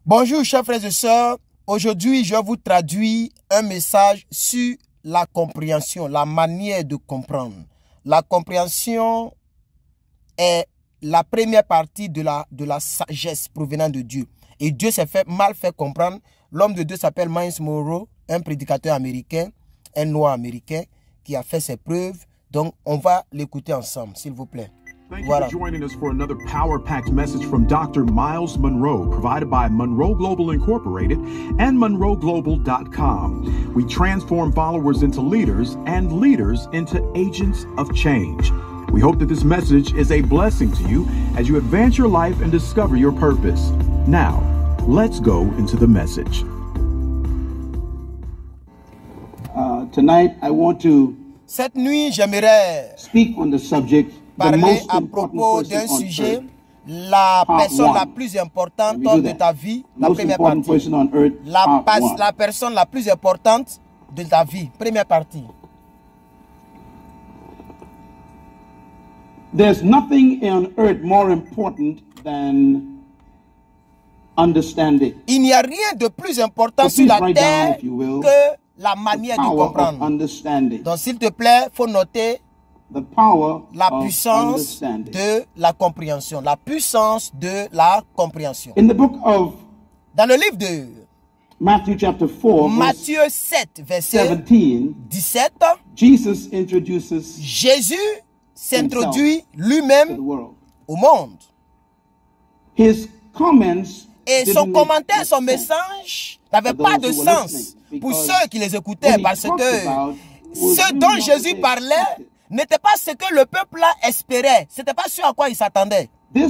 Bonjour chers frères et sœurs, aujourd'hui je vous traduis un message sur la compréhension, la manière de comprendre. La compréhension est la première partie de la sagesse provenant de Dieu. Et Dieu s'est mal fait comprendre. L'homme de Dieu s'appelle Myles Munroe, un prédicateur américain, un noir américain qui a fait ses preuves. Donc on va l'écouter ensemble, s'il vous plaît. Thank you for joining us for another power-packed message from Dr. Myles Munroe, provided by Munroe Global Incorporated and MunroeGlobal.com. We transform followers into leaders and leaders into agents of change. We hope that this message is a blessing to you as you advance your life and discover your purpose. Now, let's go into the message. Tonight, I want to Cette nuit, j'aimerais speak on the subject. parler à propos d'un sujet, la personne la plus importante de ta vie, la première partie. La personne la plus importante de ta vie, première partie. There's nothing on earth more important than understanding. Il n'y a rien de plus important sur la terre que la manière de comprendre. Donc s'il te plaît, il faut noter la puissance de la compréhension. La puissance de la compréhension. Dans le livre de Matthieu 7, verset 17, Jésus s'introduit lui-même au monde. Et son commentaire, son message n'avait pas de sens pour ceux qui les écoutaient, parce que ce dont Jésus parlait n'était pas ce que le peuple espérait. Ce n'était pas ce à quoi il s'attendait. Et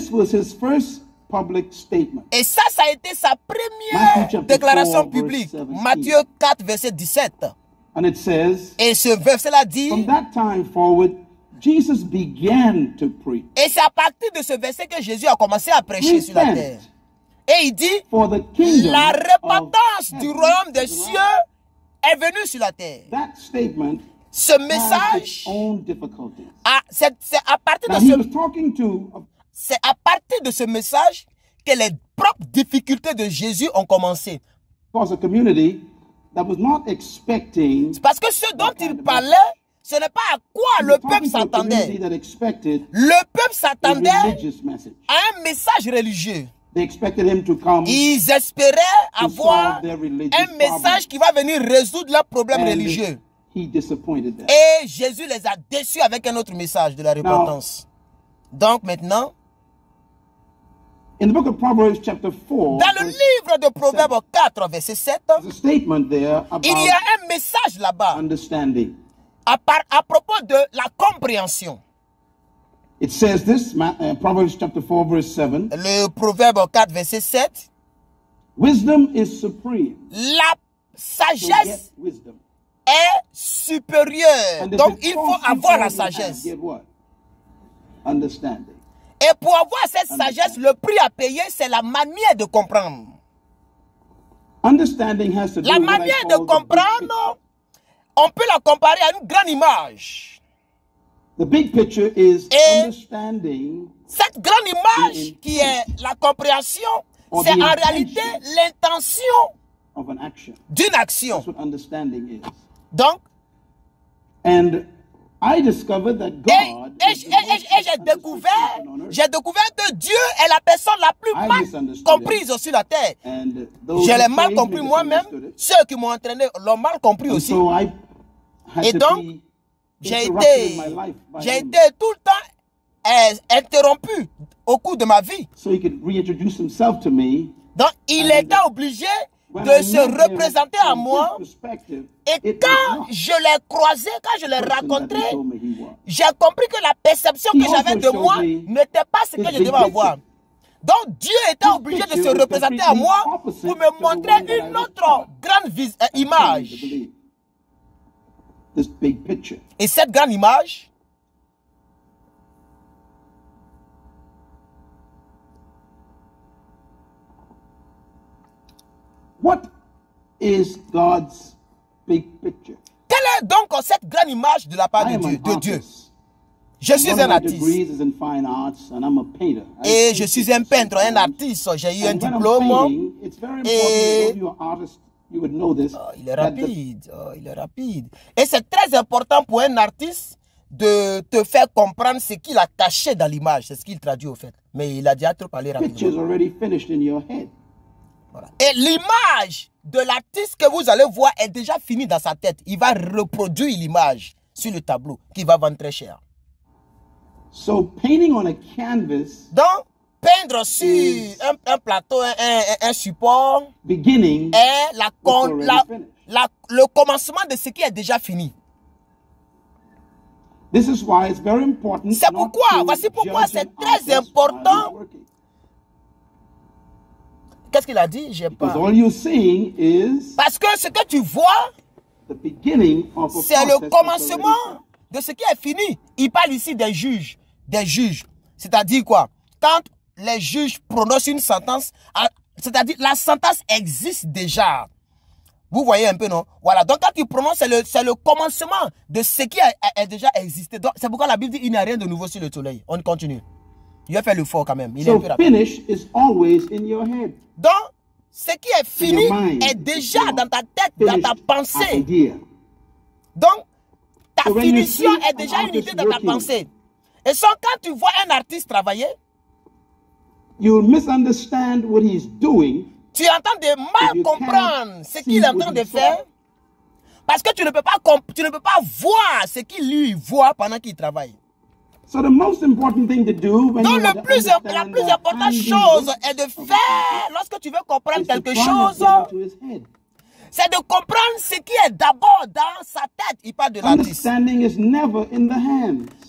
ça a été sa première déclaration publique. Matthieu 4, verset 17. Et ce verset-là dit, et c'est à partir de ce verset que Jésus a commencé à prêcher sur la terre. Et il dit, la repentance du royaume des cieux est venue sur la terre. Ce message, c'est à partir de ce message que les propres difficultés de Jésus ont commencé. Parce que ce dont il parlait, ce n'est pas à quoi le peuple s'attendait. Le peuple s'attendait à un message religieux. Ils espéraient avoir un message qui va venir résoudre leurs problèmes religieux. Et Jésus les a déçus avec un autre message de la repentance. Donc maintenant, dans le livre de Proverbes 4, verset 7, il y a un message là-bas à propos de la compréhension. It says this, Proverbs chapter 4, verse 7. Le Proverbe 4, verset 7. Wisdom is supreme. La sagesse est supérieure. Donc il faut avoir la sagesse. Et pour avoir cette sagesse, le prix à payer, c'est la manière de comprendre. La manière de comprendre, on peut la comparer à une grande image. The big picture is understanding. Cette grande image qui est la compréhension, c'est en réalité l'intention d'une action. That's what understanding is. Donc, I discovered that God j'ai découvert que Dieu est la personne la plus mal comprise sur la terre. Je l'ai mal compris moi-même. Ceux qui m'ont entraîné l'ont mal compris aussi. Et donc, j'ai été tout le temps interrompu au cours de ma vie. Donc, il était obligé de se représenter à moi. Et quand je l'ai croisé, quand je l'ai rencontré, j'ai compris que la perception que j'avais de moi n'était pas ce que je devais avoir. Donc, Dieu était obligé de se représenter à moi pour me montrer une autre grande image. Et cette grande image, what is God's big picture? Quelle est donc cette grande image de la part de Dieu? Je suis un artiste. Et je suis un peintre, un artiste. J'ai eu un diplôme. Et il est rapide. Il est rapide. Et c'est très important pour un artiste de te faire comprendre ce qu'il a caché dans l'image. C'est ce qu'il traduit au fait. Mais il a déjà trop parlé rapidement. Voilà. Et l'image de l'artiste que vous allez voir est déjà finie dans sa tête. Il va reproduire l'image sur le tableau qui va vendre très cher. So painting on a canvas, donc, peindre sur un plateau, un support, beginning est le commencement de ce qui est déjà fini. C'est pourquoi, voici pourquoi c'est très important. Qu'est-ce qu'il a dit? J'ai pas. Parce que ce que tu vois, c'est le commencement de ce qui est fini. Il parle ici des juges. Des juges. C'est-à-dire quoi? Quand les juges prononcent une sentence, c'est-à-dire la sentence existe déjà. Vous voyez un peu, non? Voilà. Donc, quand tu prononces, c'est le commencement de ce qui a déjà existé. Donc, c'est pourquoi la Bible dit il n'y a rien de nouveau sur le soleil. On continue. Il va faire le fort quand même. Il est un peu rapide. Donc, ce qui est fini est déjà dans ta tête, dans ta pensée. Donc, ta finition est déjà une idée dans ta pensée. Et sans quand tu vois un artiste travailler, tu entends de mal comprendre ce qu'il est en train de faire. Parce que tu ne peux pas voir ce qu'il lui voit pendant qu'il travaille. Donc la plus importante chose est de faire, lorsque tu veux comprendre quelque chose, c'est de comprendre ce qui est d'abord dans sa tête. Il parle de l'artiste.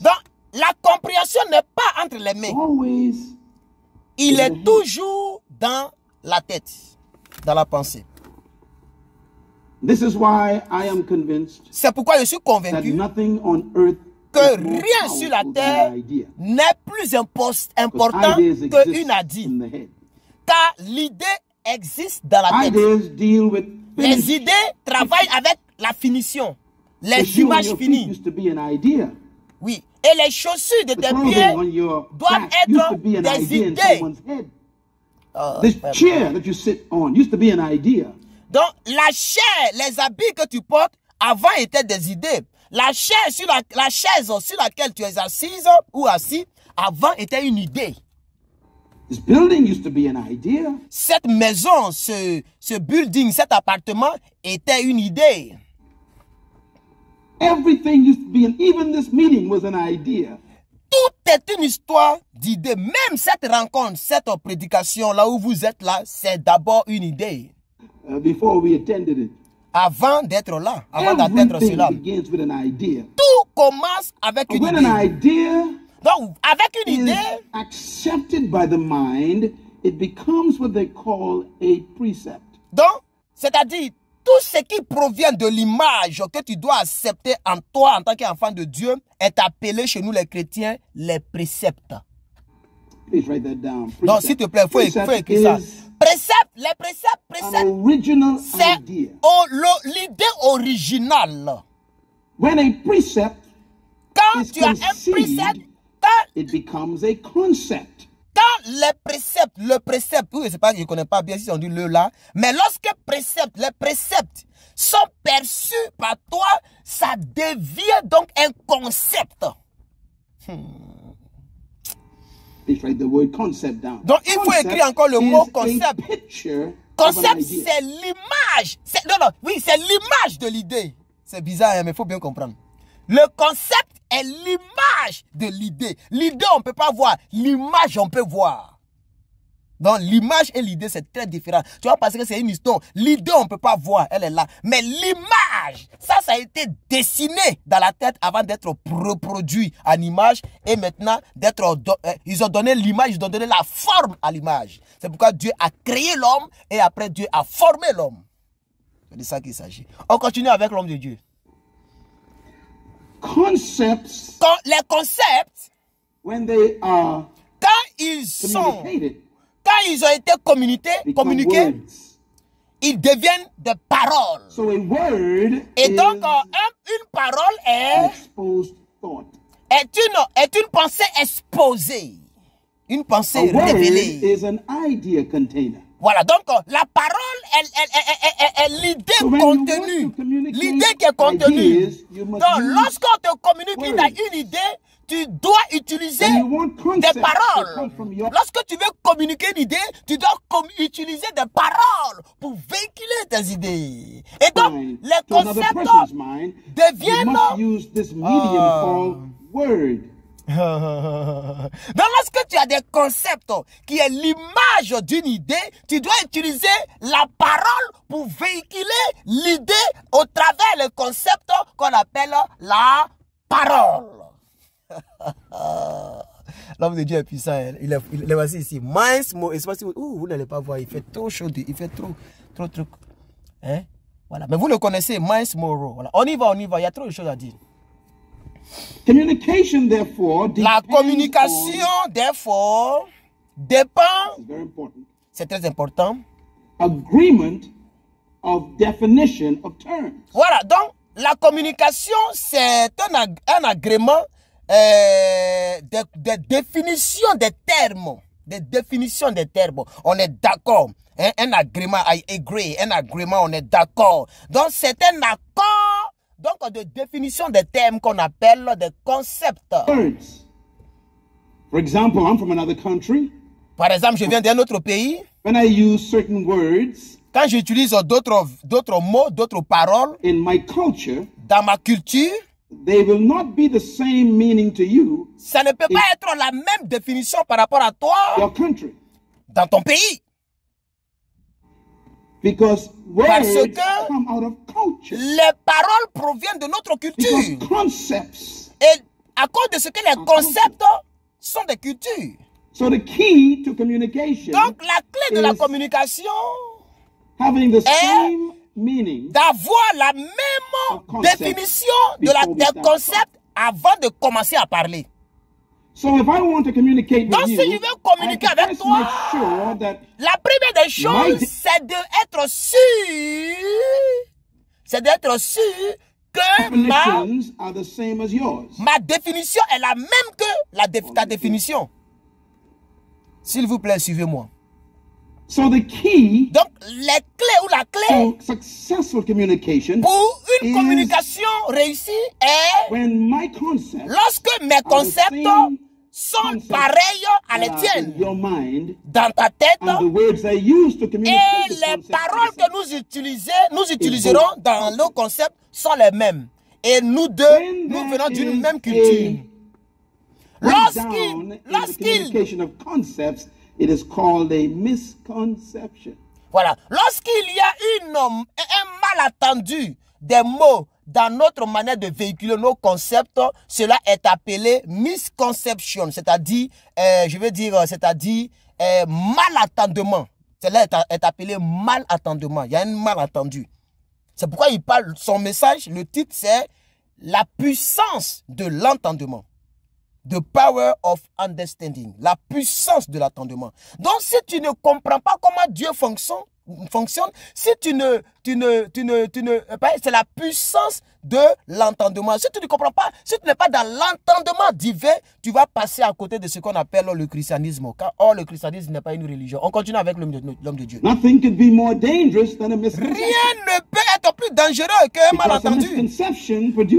Donc la compréhension n'est pas entre les mains. Il est toujours dans la tête, dans la pensée. C'est pourquoi je suis convaincu que rien sur la terre n'est plus important qu'une idée. Car l'idée existe dans la tête. Les idées travaillent avec la finition, les images finies. Oui. Et les chaussures de tes pieds doivent être des idées. Donc, la chair, les habits que tu portes, avant étaient des idées. La chaise sur laquelle tu es assise ou assis, avant était une idée. Cette maison, ce building, cet appartement était une idée. Everything used to be, and even this meeting was an idea. Tout est une histoire d'idées. Même cette rencontre, cette prédication, là où vous êtes là, c'est d'abord une idée. Before we attended it. Avant d'être là, avant d'atteindre cela. Tout commence avec une idée. Donc, avec une idée, accepted by the mind, it becomes what they call a precept. Donc, c'est-à-dire, tout ce qui provient de l'image que tu dois accepter en toi, en tant qu'enfant de Dieu, est appelé chez nous les chrétiens les préceptes. Please write that down. Donc, s'il te plaît, il faut écrire ça. Préceptes, les préceptes, c'est l'idée originale. When a precept quand tu as un précepte, it becomes a concept. Quand le précepte, oui, c'est pas, je ne connais pas bien si on dit le là, mais lorsque les préceptes sont perçus par toi, ça devient donc un concept. Please write the word concept down. Donc il faut écrire encore le mot concept. Concept, c'est l'image. Oui, c'est l'image de l'idée. C'est bizarre, hein, mais il faut bien comprendre. Le concept est l'image de l'idée. L'idée, on ne peut pas voir. L'image, on peut voir. Donc, l'image et l'idée, c'est très différent. Tu vois, parce que c'est une histoire. L'idée, on ne peut pas voir. Elle est là. Mais l'image, ça a été dessiné dans la tête avant d'être reproduit en image. Et maintenant, ils ont donné l'image, ils ont donné la forme à l'image. C'est pourquoi Dieu a créé l'homme et après Dieu a formé l'homme. C'est de ça qu'il s'agit. On continue avec l'homme de Dieu. Concepts, les concepts, when they are quand ils ont été communiqués, ils deviennent des paroles. So a word et donc, une parole est est une pensée exposée. Une pensée révélée. Is an idea container. Voilà, donc la parole est l'idée contenue. L'idée qui est contenue. Donc lorsqu'on te communique une idée, tu dois utiliser des paroles. Lorsque tu veux communiquer une idée, tu dois utiliser des paroles pour véhiculer tes idées. Et donc, les concepts deviennent... Donc, lorsque tu as des concepts qui est l'image d'une idée, tu dois utiliser la parole pour véhiculer l'idée au travers le concept qu'on appelle la parole. L'homme de Dieu est puissant. Il est voici ici. Miles Monroe. Vous n'allez pas voir. Il fait trop chaud. Il fait trop. Hein? Voilà. Mais vous le connaissez, Miles Monroe. Voilà. On y va. Il y a trop de choses à dire. Communication, therefore, la communication, therefore, dépend. C'est très important. Agreement of definition of terms. Voilà. Donc, la communication, c'est un agrément des définitions des termes. Des définitions des termes. On est d'accord. Hein? Un agrément, I agree. Un agrément, on est d'accord. Donc, c'est un accord. Donc, de définition des termes qu'on appelle des concepts. Words. For example, I'm from another country. Par exemple, je viens d'un autre pays. When I use certain words, quand j'utilise d'autres mots, d'autres paroles, in my culture, dans ma culture, they will not be the same meaning to you. Ça ne peut pas être la même définition par rapport à toi, your country. Dans ton pays. Because parce words que come out of culture. Les paroles proviennent de notre culture. Because concepts. Et à cause de ce que les concepts sont des cultures. So the key to communication. Donc la clé de la communication having the same meaning, d'avoir la même définition des concepts avant de commencer à parler. So if I want to communicate Donc with si je veux communiquer avec toi, la première des choses, c'est d'être sûr, que ma définition est la même que ta définition. S'il vous plaît, suivez-moi. So the key donc, les clés ou la clé successful communication pour une communication réussie est lorsque mes concepts sont pareils à les tiennes dans ta tête et les paroles que nous utiliserons dans nos concepts sont les mêmes. Et nous deux, nous venons d'une même culture. It is called a misconception. Voilà. Lorsqu'il y a un malentendu des mots dans notre manière de véhiculer nos concepts, cela est appelé misconception, c'est-à-dire, malentendement. Cela est appelé malentendement. Il y a un malentendu. C'est pourquoi il parle, son message, le titre c'est la puissance de l'entendement. The power of understanding. La puissance de l'entendement. Donc, si tu ne comprends pas comment Dieu fonctionne, si c'est la puissance de l'entendement. Si tu ne comprends pas, si tu n'es pas dans l'entendement divin, tu vas passer à côté de ce qu'on appelle le christianisme. Car le christianisme n'est pas une religion. On continue avec l'homme de Dieu. Nothing could be more dangerous than a misconception. Rien ne peut être plus dangereux qu'un malentendu.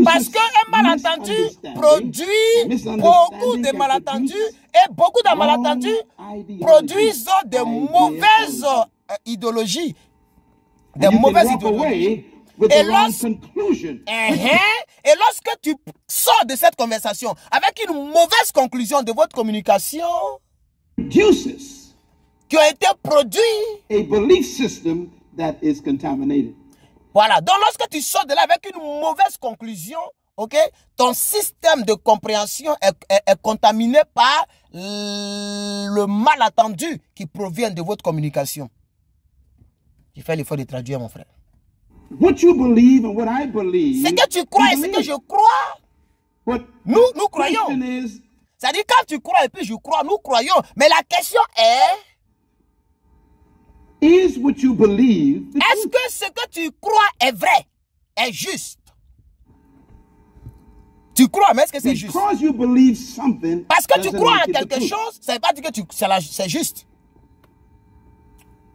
Parce qu'un malentendu produit beaucoup de malentendus et beaucoup de malentendus produisent de mauvaises idéologies. Des mauvaises idéologies. Et lorsque tu sors de cette conversation avec une mauvaise conclusion de votre communication qui a été produit a belief system that is contaminated. Voilà, donc lorsque tu sors de là avec une mauvaise conclusion, ton système de compréhension est contaminé par le malentendu qui provient de votre communication. J'ai fait l'effort de traduire, mon frère. What you believe and what I believe. Ce que tu crois et ce que je crois, nous croyons. C'est-à-dire quand tu crois et puis je crois, nous croyons. Mais la question est, is what you believe est-ce que ce que tu crois est vrai, est juste? Tu crois, mais est-ce que c'est juste? You believe something, parce que tu crois en quelque chose, ça ne veut pas dire que c'est juste.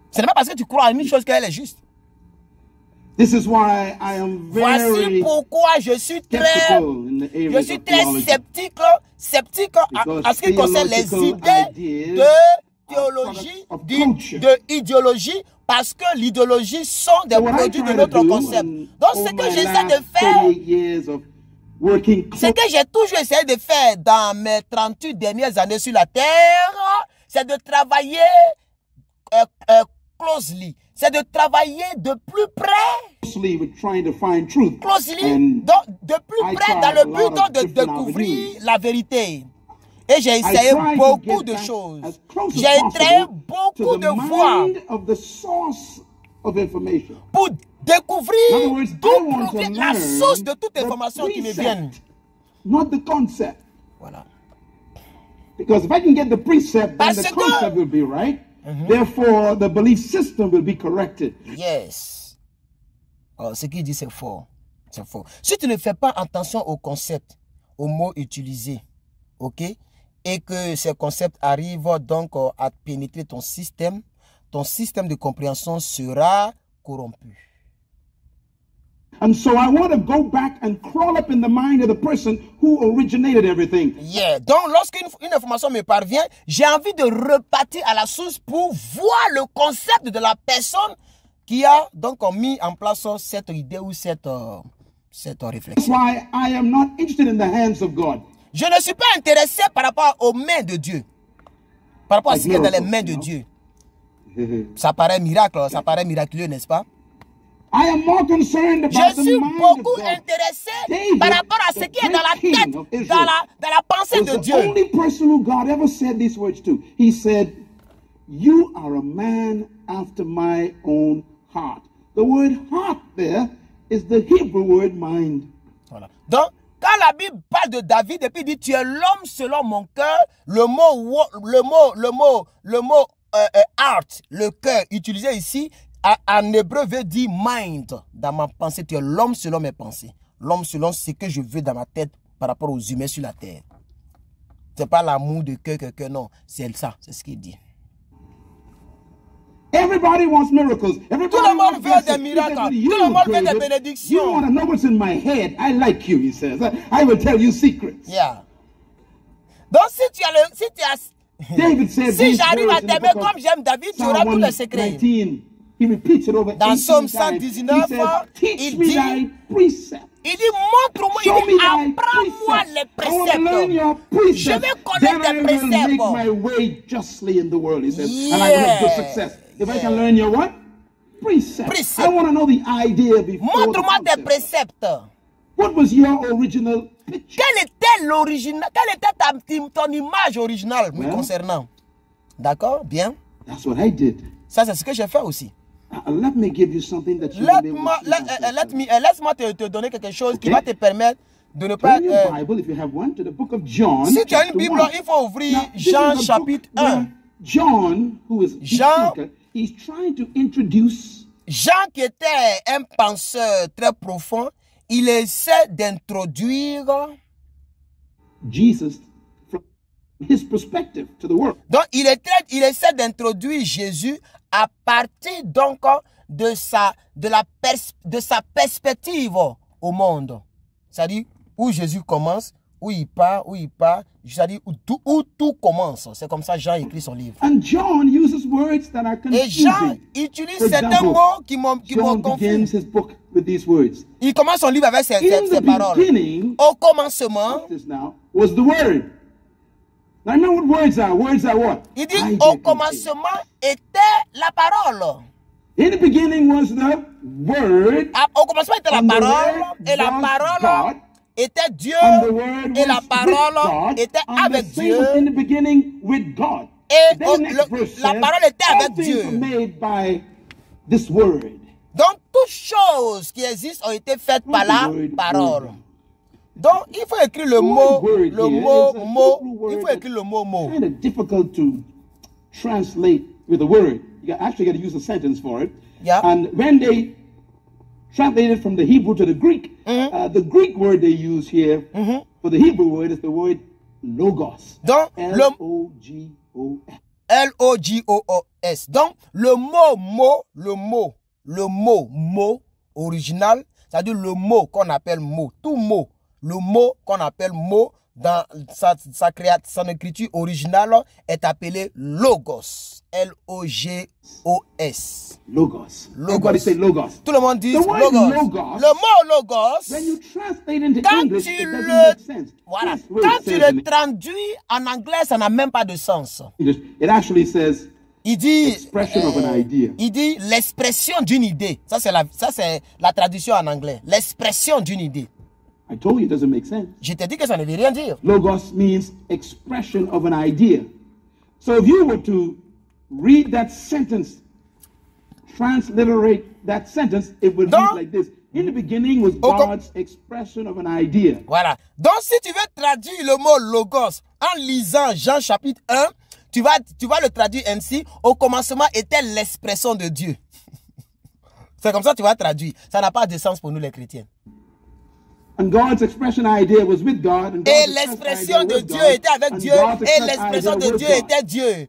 Ce n'est pas parce que tu crois en une chose qu'elle est juste. This is why I am Voici pourquoi je suis très sceptique en ce qui concerne les idées de théologie, d'idéologie, parce que l'idéologie sont des produits de notre concept. Donc ce que j'essaie de faire, ce que j'ai toujours essayé de faire dans mes 38 dernières années sur la terre, c'est de travailler closely. C'est de travailler de plus près. Closely, donc de plus près dans le but de découvrir la vérité. Et j'ai essayé beaucoup de choses. J'ai essayé beaucoup de voies pour découvrir d'où provient la source de toute information qui me vient. Voilà. Because if I can get the precept, then the concept will be right. Therefore, the belief system will be corrected. Yes. Oh, ce qu'il dit, c'est fort. C'est fort. Si tu ne fais pas attention au concept, aux mots utilisés, ok, et que ces concepts arrivent donc à pénétrer ton système de compréhension sera corrompu. And so I want to go back and crawl up in the mind of the person who originated everything. Yeah. Donc, lorsqu'une information me parvient, j'ai envie de repartir à la source pour voir le concept de la personne qui a donc mis en place cette idée ou cette réflexion. That's why I am not interested in the hands of God. Je ne suis pas intéressé par rapport aux mains de Dieu. Par rapport à ce qui est dans les mains de Dieu. Ça paraît miracle, ça paraît miraculeux, n'est-ce pas? I am more concerned about je suis beaucoup intéressé par rapport à ce qui est dans la tête, dans la pensée de Dieu. The only person who God ever said these words to. He said, "You are a man after my own heart." The word heart there is the Hebrew word mind. Voilà. Donc, quand la Bible parle de David et puis dit tu es l'homme selon mon cœur, le mot heart, le cœur utilisé ici en hébreu veut dire mind. Dans ma pensée, tu es l'homme selon mes pensées. L'homme selon ce que je veux dans ma tête par rapport aux humains sur la terre. C'est pas l'amour de cœur, non. C'est ça, c'est ce qu'il dit. Everybody wants miracles. Everybody tout le monde veut des miracles. Tout le monde veut des bénédictions. You want to know what's in my head? I like you, he says. I will tell you secrets. Yeah. Donc si j'arrive à t'aimer comme j'aime David, tu auras tous les secrets. Dans Psaume 119, il dit montre-moi, apprends-moi les préceptes. Je vais connaître tes préceptes. If I can learn your what? Precepts. I want to know the idea before. Montre-moi tes préceptes. What was your original picture? Quelle était l'original? Quelle était ton image originale me concernant? D'accord, bien. That's what I did. Ça c'est ce que j'ai fait aussi. Let me give you something that you laisse-moi te donner quelque chose qui va te permettre de ne pas. Si tu as une Bible, il faut ouvrir Jean chapitre 1. John, who is he's trying to introduce. Jean, qui était un penseur très profond, il essaie d'introduire Jesus from his perspective to the world. Donc, il essaie d'introduire Jésus à partir donc de sa perspective au monde. C'est-à-dire où Jésus commence, où il part, c'est-à-dire où tout commence. C'est comme ça Jean écrit son livre. And John uses words that are confusing. Et Jean utilise certains mots qui m'ont confus. Il commence son livre avec ces paroles. Au commencement, was the word. Now I know what words are. Words are what? Il dit au commencement était la parole. In the beginning was the word. Au commencement était la parole et la parole était Dieu et la parole était avec Dieu. In the beginning with God. Et la parole était avec Dieu. Donc toutes choses qui existent ont été faites par la parole. Donc il faut écrire le mot, il faut écrire le mot. It's kind of difficult to translate with a word. You actually got to use a sentence for it. Yeah. And when they translated from the Hebrew to the Greek. The Greek word they use here for the Hebrew word is the word logos. Donc, L-O-G-O-S. L-O-G-O-O-S. Donc, le mot original, c'est-à-dire le mot qu'on appelle mot, tout mot, le mot qu'on appelle mot dans son écriture originale est appelé logos. L-O-G-O-S. Logos. Everybody say logos. Tout le monde dit logos. Le mot logos, when you translate into quand English, tu it doesn't make sense. voilà, This word quand tu says le traduis en anglais, ça n'a même pas de sens. it actually says Il dit expression of an idea. Il dit l'expression d'une idée. Ça c'est la traduction en anglais. L'expression d'une idée. I told you it doesn't make sense. Je t'ai dit que ça ne veut rien dire. Logos means expression of an idea. So if you were to read that sentence, transliterate that sentence, it would read like this. In the beginning was God's expression of an idea. Voilà. Donc si tu veux traduire le mot logos en lisant Jean chapitre 1, tu vas le traduire ainsi. Au commencement était l'expression de Dieu. C'est comme ça que tu vas traduire. Ça n'a pas de sens pour nous les chrétiens. And God's expression idea was with God. And et l'expression de Dieu était avec Dieu. Et l'expression de Dieu était Dieu.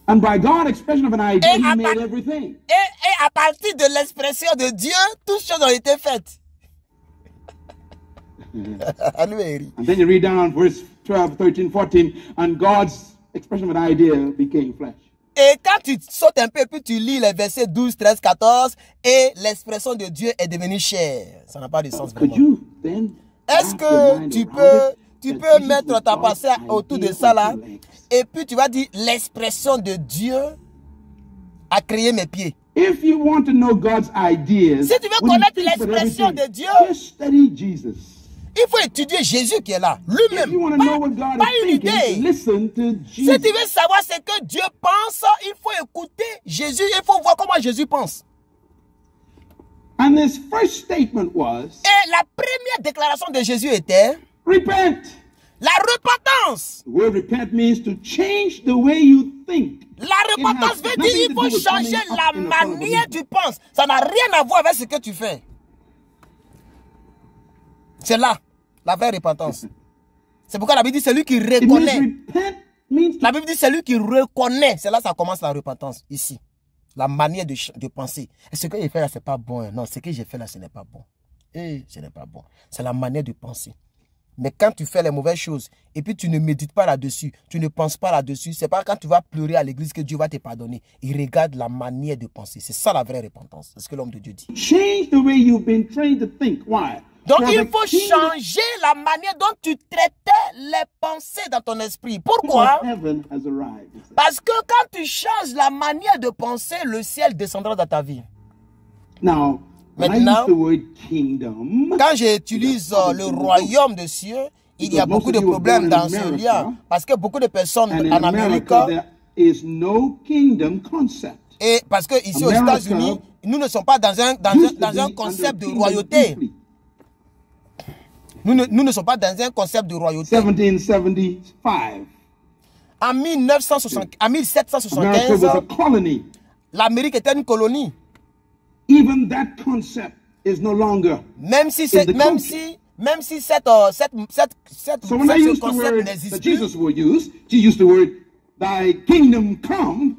And by God's expression of an idea, He made everything. Et à partir de l'expression de Dieu, toutes choses ont été faites. And then you read down verse 12, 13, 14, and God's expression of an idea became flesh. Et quand tu sautes un peu, puis tu lis les versets 12, 13, 14, et l'expression de Dieu est devenue chair. Ça n'a pas de sens vraiment. Est-ce que tu peux mettre ta pensée autour de ça là, et puis tu vas dire l'expression de Dieu a créé mes pieds. If you want to know God's ideas, si tu veux connaître l'expression de Dieu, just study Jesus. Il faut étudier Jésus qui est là, lui-même. Pas une idée. Si tu veux savoir ce que Dieu pense, il faut écouter Jésus, il faut voir comment Jésus pense. And his first statement was, et la première déclaration de Jésus était, repent. La repentance. The word repent means to change the way you think. La repentance veut dire qu'il faut changer la manière dont tu penses. Ça n'a rien à voir avec ce que tu fais. C'est là, la vraie repentance. C'est pourquoi la Bible dit celui qui reconnaît. La Bible dit celui qui reconnaît. C'est là que ça commence la repentance, ici. La manière de penser. Et ce que j'ai fait là, ce n'est pas bon. Non, ce que j'ai fait là, ce n'est pas bon. Et ce n'est pas bon. C'est la manière de penser. Mais quand tu fais les mauvaises choses et puis tu ne médites pas là-dessus, tu ne penses pas là-dessus, c'est pas quand tu vas pleurer à l'église que Dieu va te pardonner. Il regarde la manière de penser. C'est ça la vraie repentance. C'est ce que l'homme de Dieu dit. Change the way you've been trained to think. Why? Donc il faut changer la manière dont tu traitais les pensées dans ton esprit. Pourquoi? Parce que quand tu changes la manière de penser, le ciel descendra dans ta vie. Now, maintenant, quand j'utilise le royaume des cieux, il y a beaucoup de problèmes dans ce lien. Parce que beaucoup de personnes en Amérique, et parce que ici aux États-Unis, nous ne sommes pas dans un concept de royauté. Nous ne sommes pas dans un concept de royauté. 1775. En 1775, l'Amérique était une colonie. Even that concept is no longer. Même si ce concept n'existe plus. Jesus would use to use the word "Thy kingdom come."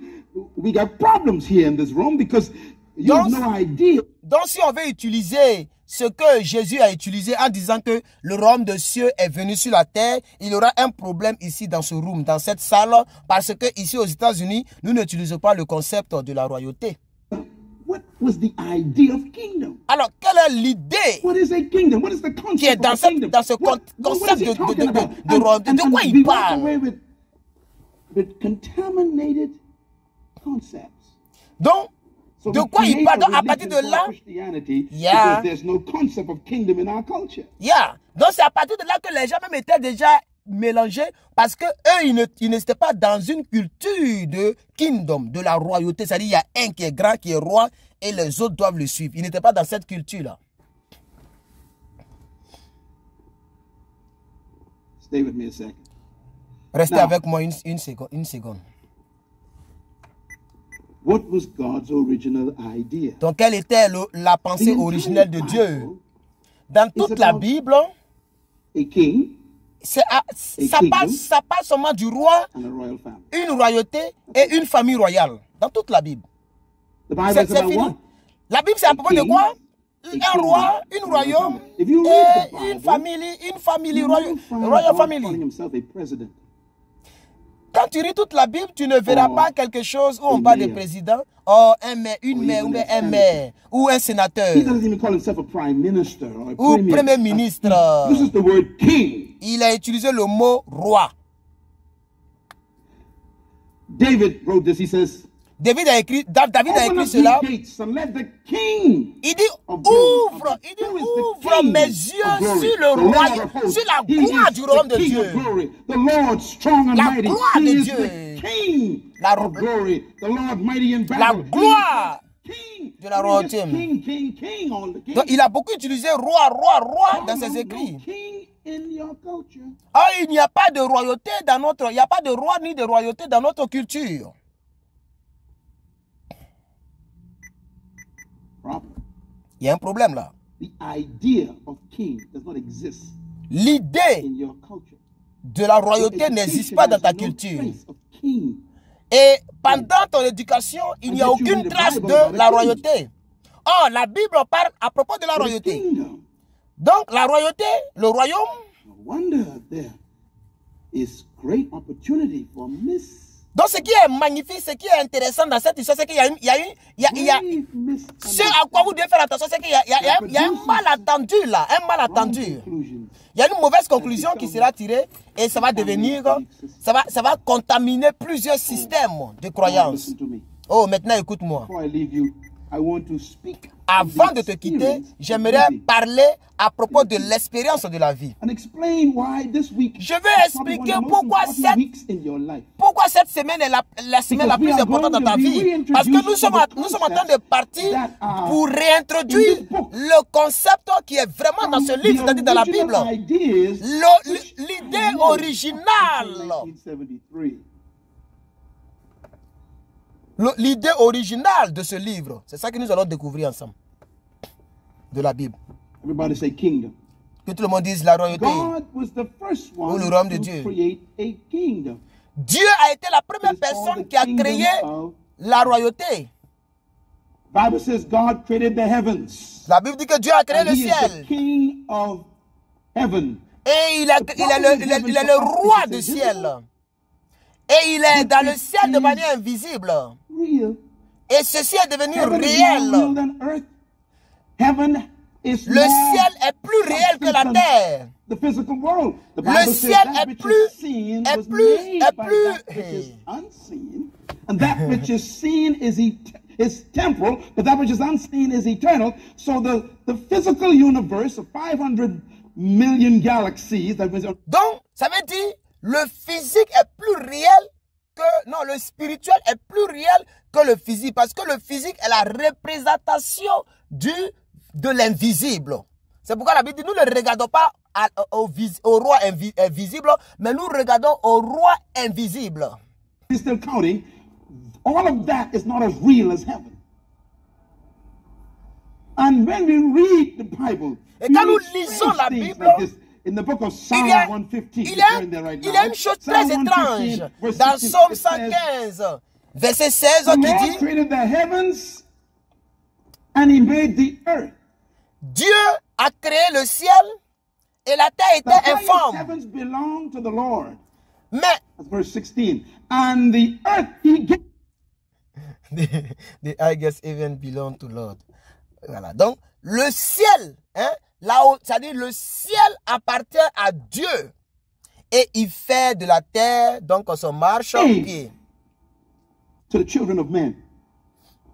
We got problems here in this room because you have no idea. Donc si on veut utiliser ce que Jésus a utilisé en disant que le royaume des cieux est venu sur la terre, il y aura un problème ici dans ce room, dans cette salle, parce que ici aux États-Unis, nous n'utilisons pas le concept de la royauté. What was the idea of kingdom? Alors, quelle est l'idée qui est dans ce concept de royauté? De quoi il parle? Donc, de quoi il parle? Donc, à partir de là, donc c'est à partir de là que les gens même étaient déjà mélangés parce que eux, ils n'étaient pas dans une culture de kingdom, de la royauté. C'est-à-dire, il y a un qui est grand, qui est roi, et les autres doivent le suivre. Ils n'étaient pas dans cette culture-là. Stay with me a second. Restez avec moi une seconde. What was God's original idea? Donc, quelle était la pensée originelle de Dieu? Dans toute la Bible, a king, ça parle seulement du roi, une royauté et une famille royale. Dans toute la Bible. C'est fini. La Bible, c'est à propos de quoi? Un roi, un royaume et une famille, royal family. Quand tu lis toute la Bible, tu ne verras pas quelque chose où on parle de président, une maire, ou un sénateur, ou premier ministre. Il a utilisé le mot roi. David wrote this, he says, David a écrit cela. Il dit, ouvre mes yeux sur le royaume, sur la gloire du royaume de Dieu. La gloire de Dieu. La gloire de la royauté. Donc, il a beaucoup utilisé roi dans ses écrits. Ah, il n'y a pas de royauté dans notre, il n'y a pas de roi ni de royauté dans notre culture. Il y a un problème là. L'idée de la royauté n'existe pas dans ta culture. Et pendant ton éducation, il n'y a aucune trace de la royauté. Oh, la Bible parle à propos de la royauté. Donc, la royauté, le royaume. Donc, ce qui est magnifique, ce qui est intéressant dans cette histoire, c'est qu'il y a ce à quoi vous devez faire attention, c'est qu'il y a un malentendu là, un malentendu. Il y a une mauvaise conclusion qui sera tirée et ça va devenir, ça va contaminer plusieurs systèmes de croyances. Oh, maintenant écoute-moi. Avant de te quitter, j'aimerais parler à propos de l'expérience de la vie. Je vais expliquer pourquoi cette semaine est la semaine la plus importante dans ta vie. Parce que nous sommes en train de partir pour réintroduire le concept qui est vraiment dans ce livre, c'est-à-dire dans la Bible. L'idée originale. L'idée originale de ce livre, c'est ça que nous allons découvrir ensemble. De la Bible. Everybody say kingdom. Que tout le monde dise la royauté. God was the first one ou le royaume de to Dieu. create a kingdom. Dieu a été la première personne qui a créé la royauté. Bible says God created the heavens. La Bible dit que Dieu a créé le ciel. King of heaven. Et il est le roi du ciel. Et il est dans le ciel de manière invisible. Et ceci est devenu réel. Le ciel est plus réel que la terre. Le ciel est plus and that which is seen is temporal, but that which is unseen is eternal. So the physical universe of 500 million galaxies that was. Donc, ça veut dire le physique est plus réel que non, le spirituel est plus réel que le physique, parce que le physique est la représentation de l'invisible. C'est pourquoi la Bible dit, nous ne regardons pas au roi invisible, mais nous regardons au roi invisible. Still counting, all of that is not as real as heaven. And when we read the Bible, et quand nous lisons la Bible, in the book of Psalm 115, il y a une chose très étrange dans Psaume 115, verset 16, qui dit, created the heavens and he made the earth. Dieu a créé le ciel et la terre était informe. Mais, that's verse 16, and the earth he gave. the I guess even belong to Lord. Voilà. Donc, le ciel, hein, là-haut, c'est-à-dire le ciel appartient à Dieu. Et il fait de la terre, donc son marche au pied. To the children of men.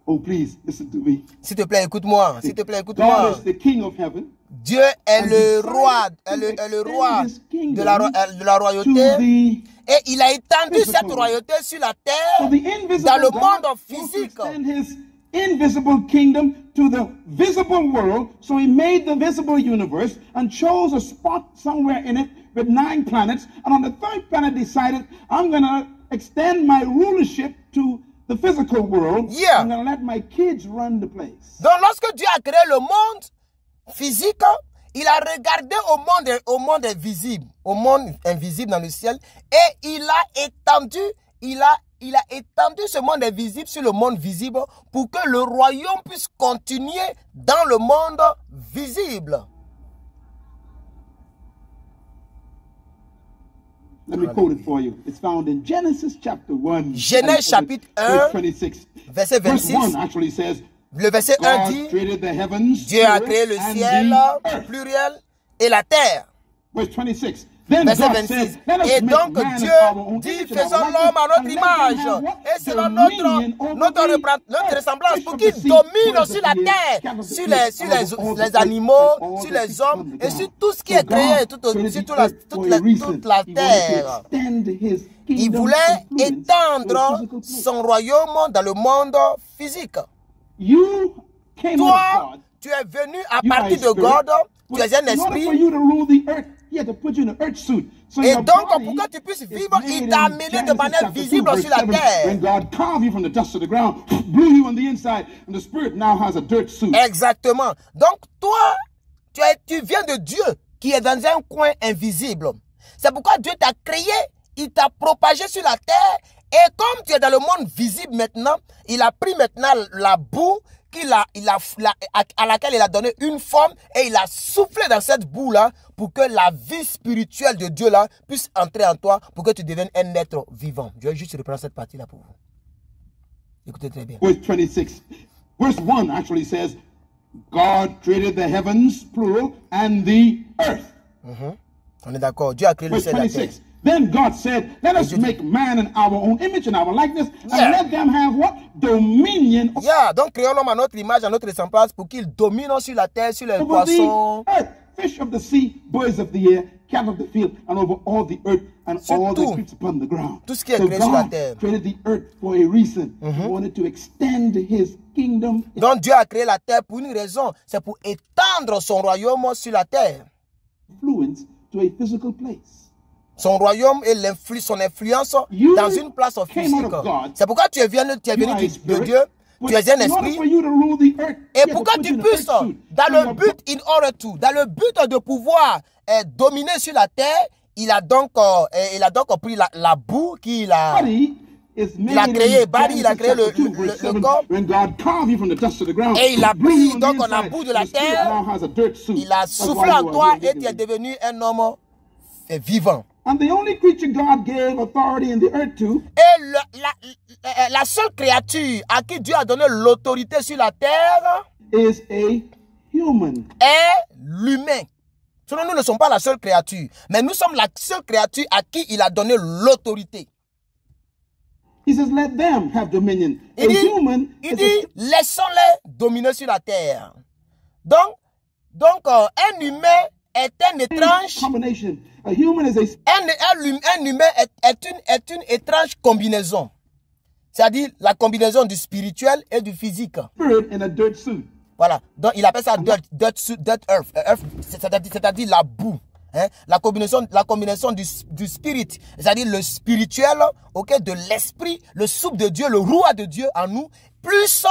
Oh, please, listen to me. S'il te plaît, écoute-moi. S'il te plaît, écoute-moi. God is the king of heaven. Dieu est le roi de la royauté. Et il a étendu cette royauté sur la terre, dans le monde physique. Invisible kingdom to the visible world, so he made the visible universe and chose a spot somewhere in it with 9 planets, and on the 3rd planet decided, I'm going to extend my rulership to the physical world. Yeah. I'm going to let my kids run the place. Donc, lorsque Dieu a créé le monde physique, il a regardé au monde invisible, au monde invisible dans le ciel, et il a étendu ce monde invisible sur le monde visible pour que le royaume puisse continuer dans le monde visible. Let me quote it for you. It's found in Genesis chapter 1. Genèse chapitre 1, verset 26. Verse 1 actually says, le verset 1 dit, Dieu a créé le ciel, pluriel, et la terre. Verset 26. Verset 26. Et donc Dieu dit, faisons l'homme à notre image et selon notre ressemblance pour qu'il domine sur la terre, sur les animaux, sur les hommes et sur tout ce qui est créé, toute la terre. Il voulait étendre son royaume dans le monde physique. Toi, tu es venu à partir de God, tu es un esprit. Et donc, pour que tu puisses vivre, il t'a amené de manière visible sur la terre. Exactement. Donc, toi, tu viens de Dieu qui est dans un coin invisible. C'est pourquoi Dieu t'a créé, il t'a propagé sur la terre. Et comme tu es dans le monde visible maintenant, il a pris maintenant la boue à laquelle il a donné une forme et il a soufflé dans cette boue-là pour que la vie spirituelle de Dieu-là puisse entrer en toi pour que tu deviennes un être vivant. Je vais juste reprendre cette partie-là pour vous. Écoutez très bien. Verse 26. Verse 1 actually says, God created the heavens, plural, and the earth. On est d'accord. Dieu a créé le ciel et la terre. Then God said, let us make man in our own image and our likeness, and let them have what? Dominion. Donc créons l'homme à notre image, à notre ressemblance, pour qu'il domine sur la terre, sur les poissons. Fish of the sea, birds of the air, cattle of the field, and over all the earth, and all that creeps upon the ground. Tout ce qui est créé sur la terre. God created the earth for a reason. He wanted to extend his kingdom. Donc Dieu a créé la terre pour une raison, c'est pour étendre son royaume sur la terre. Influence to a physical place. Son royaume et son influence dans une place physique. C'est pourquoi tu es venu de Dieu, tu es un esprit. Et pour que tu puisses, dans le but de pouvoir dominer sur la terre, il a donc pris la boue qu'il a créé. Bari, il a créé le corps. Et il a pris donc la boue de la terre. Il a soufflé en toi et tu es devenu un homme vivant. And the only creature God gave authority in the earth to, et la seule créature à qui Dieu a donné l'autorité sur la terre is a human. Est l'humain. Sinon, nous ne sommes pas la seule créature, mais nous sommes la seule créature à qui il a donné l'autorité. He says, let them have dominion. Il dit laissons-les dominer sur la terre. Donc, un humain est un étrange. A human is un humain est une étrange combinaison. C'est-à-dire la combinaison du spirituel et du physique. In a dirt suit. Voilà. Donc il appelle ça dirt earth, c'est-à-dire la boue. Hein? La combinaison du spirit, c'est-à-dire le spirituel, de l'esprit, le souffle de Dieu, le roi de Dieu en nous, plus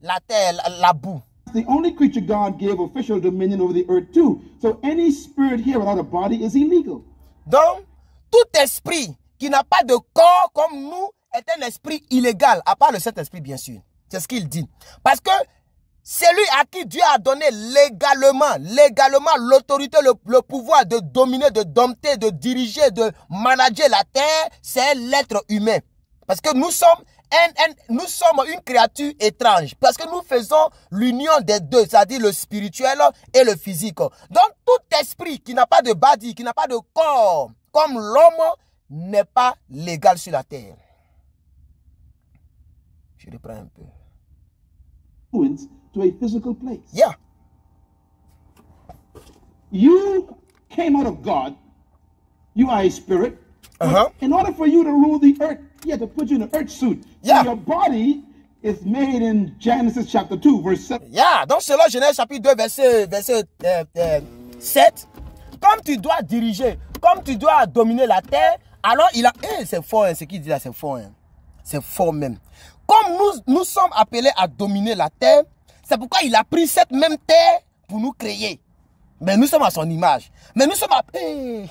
la terre, la boue. The only creature God gave official dominion over the earth too. So any spirit here without a body is illegal. Donc, tout esprit qui n'a pas de corps comme nous est un esprit illégal, à part le Saint-Esprit bien sûr. C'est ce qu'il dit. Parce que celui à qui Dieu a donné légalement l'autorité, le pouvoir de dominer, de dompter, de diriger, de manager la terre, c'est l'être humain. Parce que nous sommes une créature étrange parce que nous faisons l'union des deux, c'est-à-dire le spirituel et le physique. Donc tout esprit qui n'a pas de body, qui n'a pas de corps, comme l'homme, n'est pas légal sur la terre. Je reprends un peu. To a physical place. Yeah. You came out of God. You are a spirit. In order for you to rule the earth, he had to put you in an earth suit. Yeah. So your body is made in Genesis chapter 2, verse 7. Yeah. Donc, selon Genèse chapitre 2, verset 7, comme tu dois diriger, comme tu dois dominer la terre, alors il a... c'est fort, ce qu'il dit là, c'est fort. C'est fort même. Comme nous sommes appelés à dominer la terre, c'est pourquoi il a pris cette même terre pour nous créer. Mais nous sommes à son image. Mais nous sommes appelés,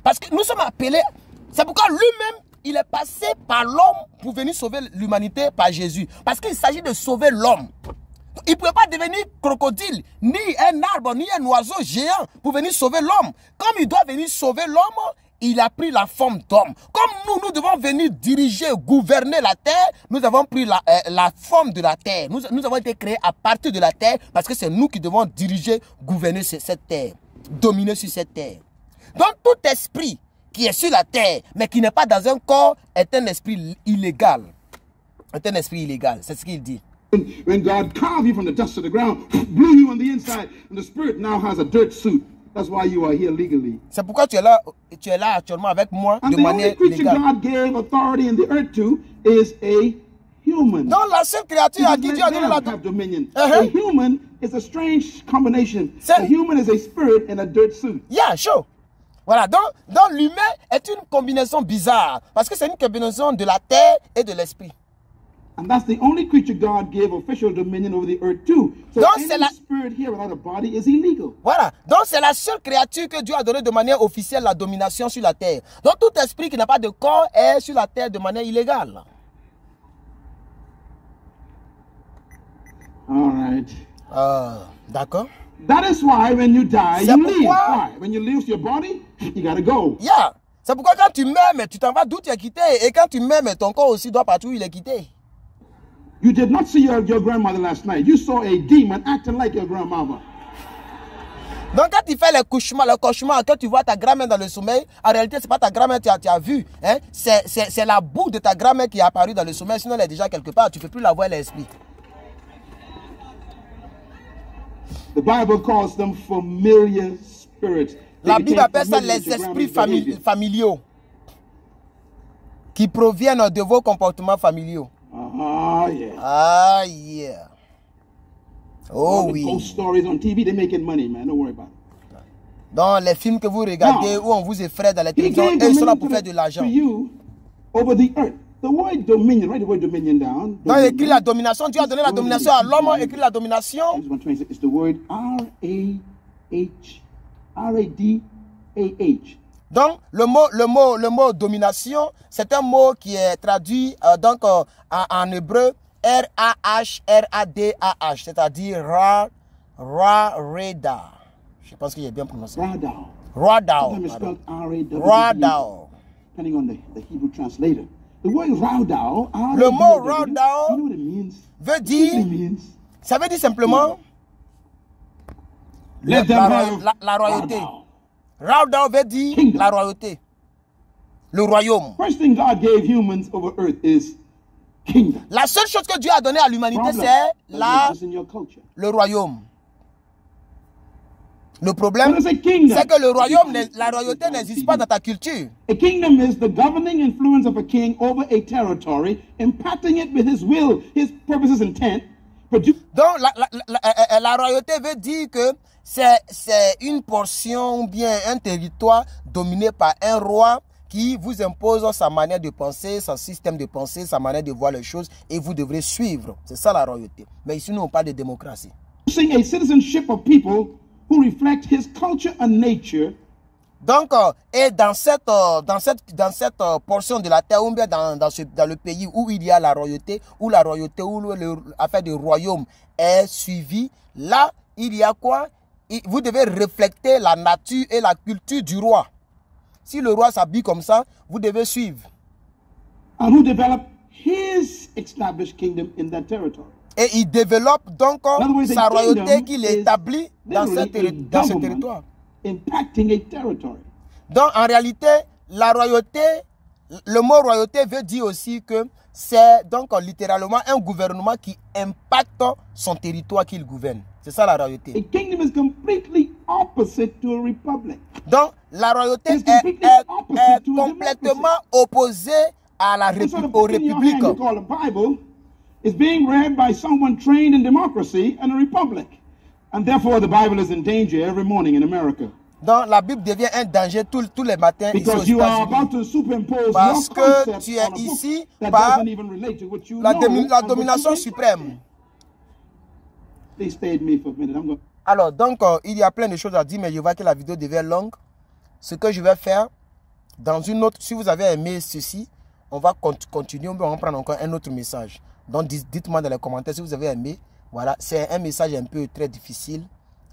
parce que nous sommes appelés, c'est pourquoi lui-même, il est passé par l'homme pour venir sauver l'humanité par Jésus. Parce qu'il s'agit de sauver l'homme. Il ne pouvait pas devenir crocodile, ni un arbre, ni un oiseau géant pour venir sauver l'homme. Comme il doit venir sauver l'homme, il a pris la forme d'homme. Comme nous devons venir diriger, gouverner la terre, nous avons pris la forme de la terre. Nous avons été créés à partir de la terre parce que c'est nous qui devons diriger, gouverner cette terre, dominer sur cette terre. Donc tout esprit qui est sur la terre, mais qui n'est pas dans un corps, est un esprit illégal. Est un esprit illégal, c'est ce qu'il dit. When God carved you from the dust of the ground, blew you on the inside, and the spirit now has a dirt suit. That's why you are here legally. C'est pourquoi tu es là actuellement avec moi de manière légale. God gave authority in the earth to is a human. Donc la seule créature à qui Dieu a donné la dominion. A human is a strange combination. A human is a spirit in a dirt suit. Yeah, sure. Voilà, donc l'humain est une combinaison bizarre parce que c'est une combinaison de la terre et de l'esprit. And that's the only creature God gave official dominion over the earth to. So donc, any spirit here without a body is illegal. Voilà. Donc c'est la seule créature que Dieu a donné de manière officielle la domination sur la terre. Donc tout esprit qui n'a pas de corps est sur la terre de manière illégale. All right. D'accord. That is why when you die, you leave. Why? When you lose your body, you gotta go. Yeah. C'est pourquoi quand tu meurs, mais tu t'en vas d'où tu es quitté. Et quand tu meurs, mais ton corps aussi doit partir où il est quitté. You did not see your grandmother last night. You saw a demon acting like your grandmother. Donc quand tu fais le cauchemar, quand tu vois ta grand-mère dans le sommeil, en réalité, ce n'est pas ta grand-mère que tu as vue. Hein? C'est la boue de ta grand-mère qui est apparue dans le sommeil, sinon elle est déjà quelque part. Tu ne peux plus la voir, l'esprit. The Bible calls them familiar spirits. La Bible appelle ça les esprits familiaux qui proviennent de vos comportements familiaux. Yeah. Ah, yeah. Oh, oui. Ghost stories on TV, they're making money, man. Don't worry about it. Dans les films que vous regardez, où on vous effraie dans la télévision, ils sont là pour faire de l'argent. Over the earth. The word dominion, write the word dominion down. Dans écrit la domination, Dieu a donné la domination à l'homme, écrit la domination. It's the word R-A-D-A-H. Donc, le mot domination, c'est un mot qui est traduit en hébreu R-A-H-R-A-D-A-H, c'est-à-dire Ra-Reda. Je pense qu'il est bien prononcé. Radao. Radao. Depending on the Hebrew translator. The word Radao. Le mot Radao veut dire, ça veut dire simplement la royauté. Radao veut dire la royauté, le royaume. First thing God gave humans over earth is kingdom. La seule chose que Dieu a donnée à l'humanité, c'est le royaume. Le problème, c'est que le royaume, la royauté n'existe pas dans ta culture. A kingdom is the governing influence of a king over a territory, impacting it with his will, his purposes, intent. Donc, la royauté veut dire que c'est une portion ou bien un territoire dominé par un roi qui vous impose sa manière de penser, son système de pensée, sa manière de voir les choses et vous devrez suivre. C'est ça la royauté. Mais ici, nous, on parle de démocratie. A citizenship of people who reflect his culture and nature. Donc, et dans cette portion de la terre, ou bien dans le pays où il y a la royauté, où l'affaire du royaume est suivie, là, il y a quoi? Vous devez refléter la nature et la culture du roi. Si le roi s'habille comme ça, vous devez suivre. And who developed his established kingdom in that territory. Et il développe donc sa royauté qu'il établit dans ce territoire. Impacting a territory. Donc en réalité, la royauté, le mot royauté veut dire aussi que c'est donc littéralement un gouvernement qui impacte son territoire qu'il gouverne. C'est ça la royauté. A kingdom is completely opposite to a republic. Donc la royauté est complètement opposée à la aux républiques. Is being read by someone trained in democracy and a republic. And therefore the Bible is in danger every morning in America. Donc la Bible devient un danger tous les matins ici aux États-Unis. Parce que tu es ici par la domination suprême. Alors donc il y a plein de choses à dire, mais je vois que la vidéo devient longue. Ce que je vais faire dans une autre, si vous avez aimé ceci, on va continuer, on va prendre encore un autre message. Donc dites-moi dans les commentaires si vous avez aimé. Voilà, c'est un message un peu très difficile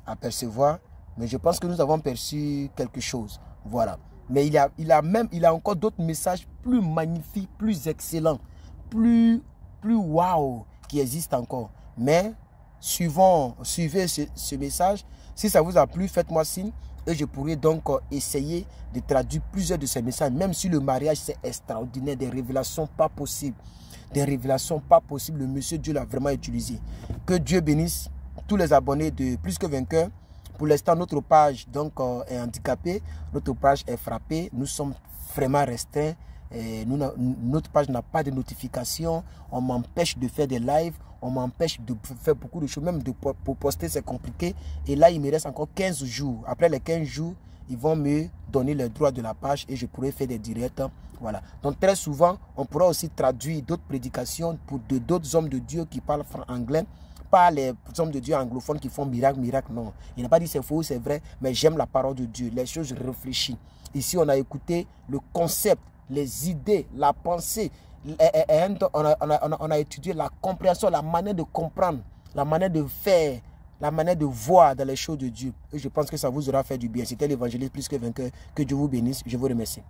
à percevoir, mais je pense que nous avons perçu quelque chose. Voilà. Mais il a encore d'autres messages plus magnifiques, plus excellents, plus waouh qui existent encore. Mais suivez ce message. Si ça vous a plu, faites-moi signe et je pourrai donc essayer de traduire plusieurs de ces messages. Même si le mariage c'est extraordinaire, des révélations pas possibles. Des révélations pas possibles. Le monsieur Dieu l'a vraiment utilisé. Que Dieu bénisse tous les abonnés de Plus que Vainqueur. Pour l'instant, notre page donc, est handicapée. Notre page est frappée. Nous sommes vraiment restreints. Notre page n'a pas de notification. On m'empêche de faire des lives. On m'empêche de faire beaucoup de choses. Même pour poster, c'est compliqué. Et là, il me reste encore 15 jours. Après les 15 jours, ils vont me donner les droits de la page et je pourrai faire des directs. Voilà. Donc très souvent, on pourra aussi traduire d'autres prédications pour d'autres hommes de Dieu qui parlent anglais. Pas les hommes de Dieu anglophones qui font miracle, non. Il n'a pas dit c'est faux, c'est vrai, mais j'aime la parole de Dieu. Les choses réfléchies. Ici, on a écouté le concept, les idées, la pensée. On a étudié la compréhension, la manière de comprendre, la manière de faire, la manière de voir dans les choses de Dieu. Et je pense que ça vous aura fait du bien. C'était l'évangéliste Plus que Vainqueur. Que Dieu vous bénisse. Je vous remercie.